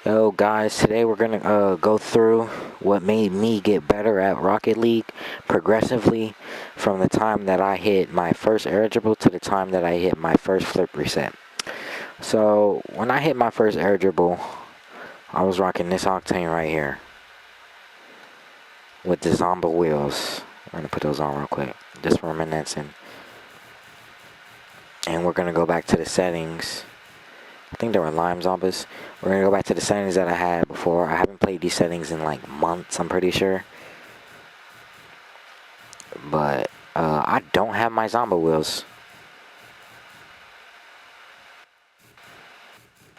Yo guys, today we're gonna go through what made me get better at Rocket League progressively from the time that I hit my first air dribble to the time that I hit my first flip reset. So when I hit my first air dribble, I was rocking this Octane right here with the Zomba wheels. We're gonna put those on real quick, just reminiscing. And we're gonna go back to the settings. I think they were Lime Zombies. We're gonna go back to the settings that I had before. I haven't played these settings in like months, I'm pretty sure. But I don't have my Zomba wheels.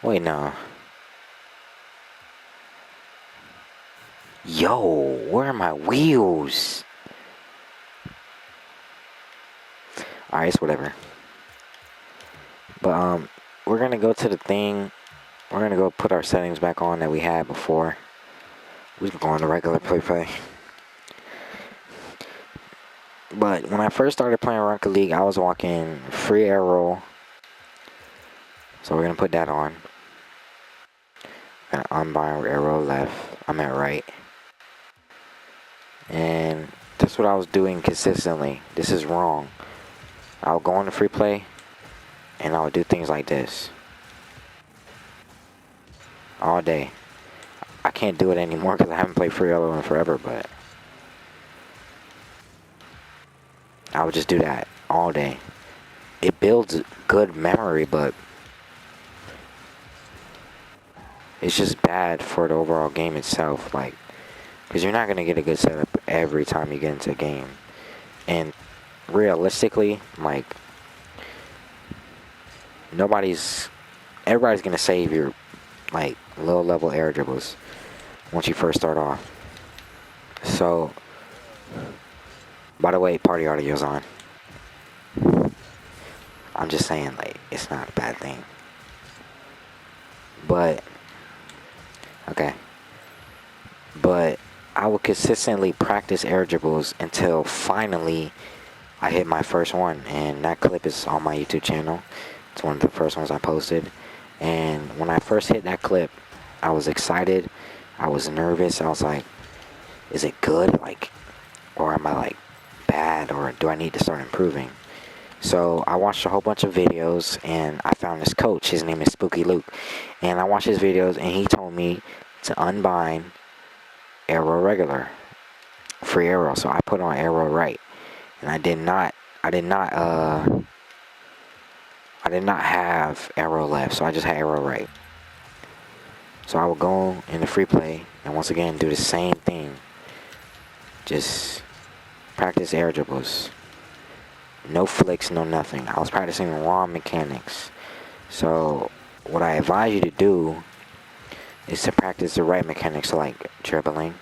Wait, no. Yo, where are my wheels? Alright, it's whatever. But we're gonna go to the thing. We're gonna go put our settings back on that we had before. We can go on the regular play. But when I first started playing Rocket League, I was walking free air roll. So we're gonna put that on. Gonna unbind air roll left. I'm at right. And that's what I was doing consistently. This is wrong. I'll go on the free play and I'll do things like this all day. I can't do it anymore because I haven't played free yellow in forever, but I would just do that all day. It builds good memory, but it's just bad for the overall game itself, like, because you're not going to get a good setup every time you get into a game. And realistically, like, everybody's going to save your, like, low level air dribbles once you first start off. So, by the way, party audio's on. I'm just saying, like, it's not a bad thing. But, okay. But I would consistently practice air dribbles until finally I hit my first one. And that clip is on my YouTube channel. It's one of the first ones I posted. And when I first hit that clip, I was excited. I was nervous. I was like, is it good? Like, or am I like bad? Or do I need to start improving? So I watched a whole bunch of videos and I found this coach. His name is Spooky Luke. And I watched his videos and he told me to unbind arrow regular, free arrow. So I put on arrow right. And I did not have arrow left, so I just had arrow right. So I would go in the free play and once again do the same thing. Just practice air dribbles. No flicks, no nothing. I was practicing raw mechanics. So what I advise you to do is to practice the right mechanics, like dribbling.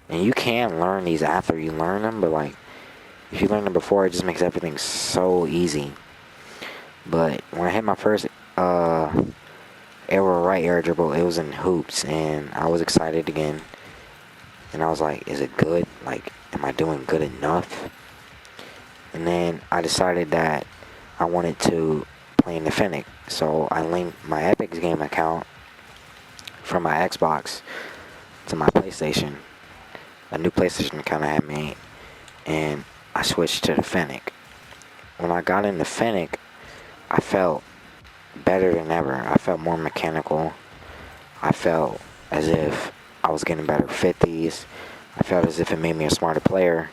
And you can learn these after you learn them, but like if you learn them before, it just makes everything so easy. But when I hit my first arrow right air dribble, it was in hoops, and I was excited again. And I was like, is it good? Like, am I doing good enough? And then I decided that I wanted to play in the Fennec. So I linked my Epic Game account from my Xbox to my PlayStation. A new PlayStation account I had made. And I switched to the Fennec. When I got into Fennec, I felt better than ever. I felt more mechanical. I felt as if I was getting better 50s. I felt as if it made me a smarter player.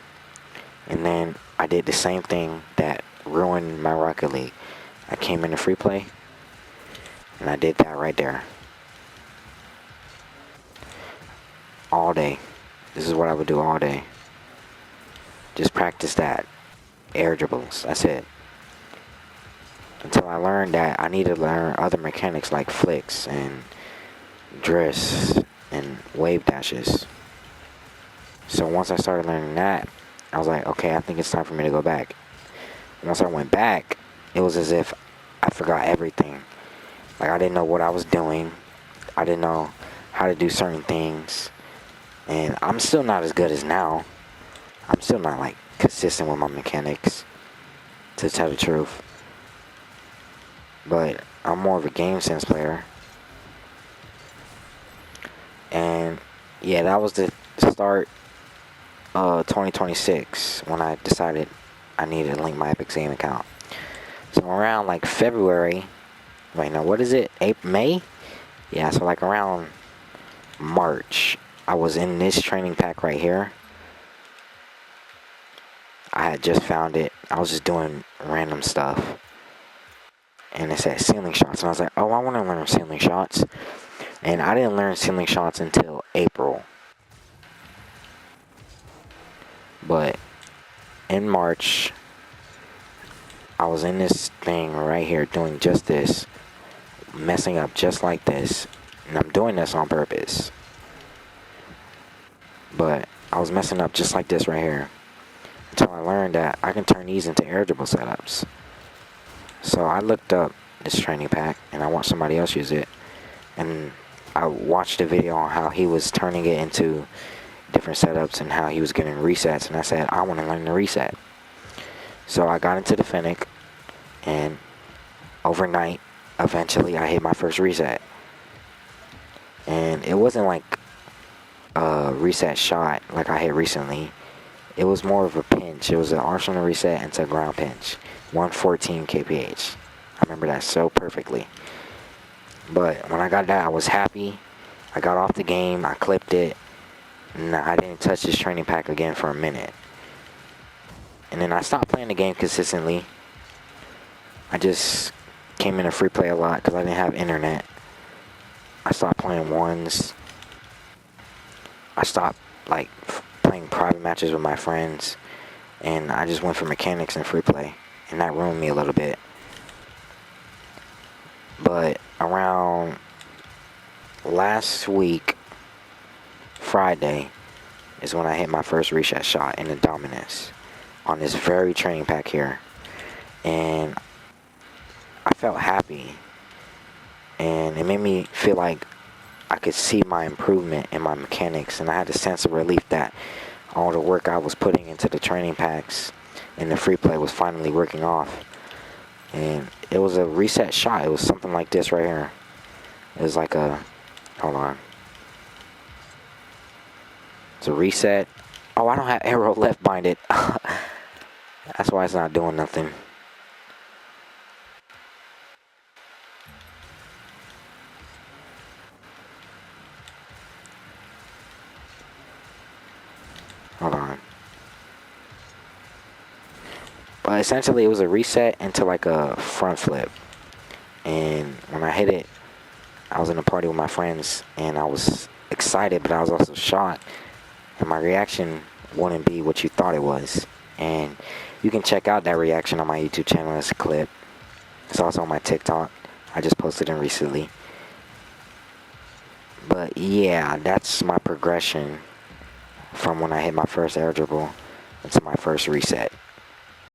And then I did the same thing that ruined my Rocket League. I came into free play, and I did that right there. All day. This is what I would do all day. Just practice that. Air dribbles. That's it. Until I learned that I need to learn other mechanics like flicks and drifts and wave dashes. So once I started learning that, I was like, okay, I think it's time for me to go back. Once I went back, it was as if I forgot everything. Like, I didn't know what I was doing. I didn't know how to do certain things. And I'm still not as good as now. I'm still not, like, consistent with my mechanics, to tell the truth. But I'm more of a game sense player. yeah, that was the start 2026 when I decided I needed to link my Epic Game account. So around like February, wait, no, what is it? April, May? Yeah, so like around March, I was in this training pack right here. I had just found it. I was just doing random stuff. And it said ceiling shots. And I was like, oh, I want to learn ceiling shots. And I didn't learn ceiling shots until April. But in March, I was in this thing right here doing just this. Messing up just like this. And I'm doing this on purpose. But I was messing up just like this right here. Until I learned that I can turn these into air dribble setups. So I looked up this training pack and I watched somebody else use it. And I watched a video on how he was turning it into different setups and how he was getting resets. And I said, I want to learn the reset. So I got into the Fennec, and overnight, eventually I hit my first reset. And it wasn't like a reset shot like I hit recently. It was more of a pinch. It was an Arsenal reset into ground pinch. 114 kph. I remember that so perfectly. But when I got that, I was happy. I got off the game. I clipped it. And I didn't touch this training pack again for a minute. And then I stopped playing the game consistently. I just came into free play a lot because I didn't have internet. I stopped playing ones. I stopped like playing private matches with my friends. And I just went for mechanics and free play. And that ruined me a little bit. But around last week, Friday, is when I hit my first reset shot in the Dominus on this very training pack here. And I felt happy. And it made me feel like I could see my improvement in my mechanics. And I had a sense of relief that all the work I was putting into the training packs and the free play was finally working off. And it was a reset shot. It was something like this right here. It was like a, hold on. It's a reset. Oh, I don't have arrow left binded. That's why it's not doing nothing. Hold on. But essentially it was a reset into like a front flip. And when I hit it, I was in a party with my friends and I was excited, but I was also shocked. And my reaction wouldn't be what you thought it was. And you can check out that reaction on my YouTube channel as a clip. It's also on my TikTok. I just posted it recently. But yeah, that's my progression from when I hit my first air dribble into my first reset.